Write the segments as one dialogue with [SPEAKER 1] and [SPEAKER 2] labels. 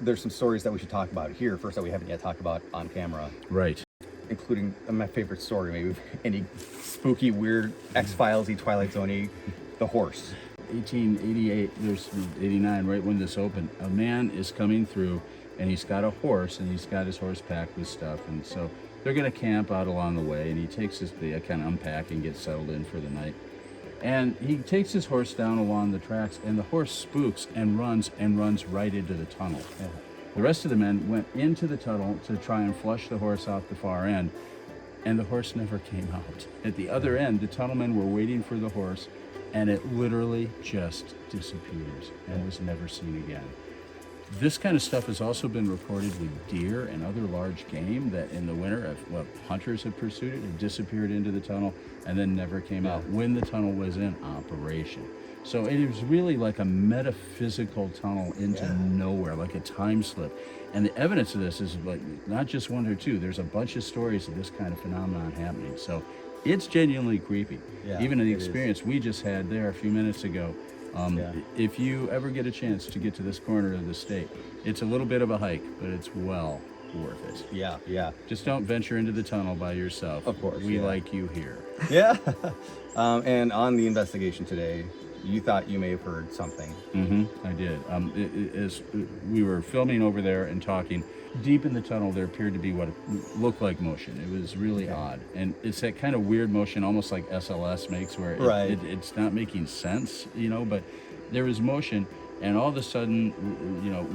[SPEAKER 1] there's some stories that we should talk about here first that we haven't yet talked about on camera.
[SPEAKER 2] Right.
[SPEAKER 1] Including my favorite story, maybe any spooky, weird X-Files-y, Twilight Zone-y, the horse.
[SPEAKER 2] 1888, there's 89, right when this opened, a man is coming through and he's got a horse and he's got his horse packed with stuff. And so they're going to camp out along the way, and he takes they kind of unpack and get settled in for the night. And he takes his horse down along the tracks, and the horse spooks and runs right into the tunnel.
[SPEAKER 1] Yeah.
[SPEAKER 2] The rest of the men went into the tunnel to try and flush the horse out the far end, and the horse never came out. At the other end, the tunnelmen were waiting for the horse, and it literally just disappears and was never seen again. This kind of stuff has also been reported with deer and other large game that in the winter, hunters have pursued it and disappeared into the tunnel and then never came out when the tunnel was in operation. So it is really like a metaphysical tunnel into nowhere, like a time slip. And the evidence of this is like not just one or two. There's a bunch of stories of this kind of phenomenon happening. So it's genuinely creepy.
[SPEAKER 1] Yeah,
[SPEAKER 2] even the experience we just had there a few minutes ago. If you ever get a chance to get to this corner of the state, it's a little bit of a hike, but it's well worth it.
[SPEAKER 1] Yeah.
[SPEAKER 2] Just don't venture into the tunnel by yourself.
[SPEAKER 1] Of course.
[SPEAKER 2] We like you here.
[SPEAKER 1] Yeah. And on the investigation today, you thought you may have heard something.
[SPEAKER 2] I did. As we were filming over there and talking, deep in the tunnel there appeared to be what looked like motion. It was really odd. And it's that kind of weird motion, almost like SLS makes, where it's not making sense, but there was motion. And all of a sudden,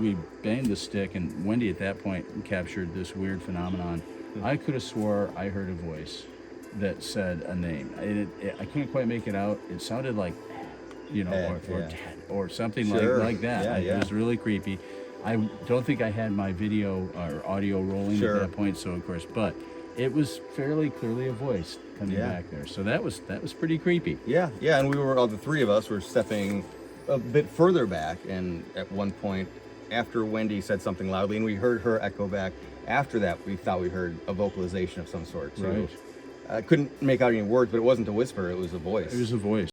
[SPEAKER 2] we banged the stick, and Wendy at that point captured this weird phenomenon. I could have swore I heard a voice that said a name. I can't quite make it out. It sounded like, or something like that. It was really creepy. I don't think I had my video or audio rolling at that point, so of course, but it was fairly clearly a voice coming back there. So that was pretty creepy.
[SPEAKER 1] Yeah, and the three of us were stepping a bit further back, and at one point, after Wendy said something loudly, and we heard her echo back, after that, we thought we heard a vocalization of some sort. So
[SPEAKER 2] right.
[SPEAKER 1] I couldn't make out any words, but it wasn't a whisper, it was a voice.
[SPEAKER 2] It was a voice.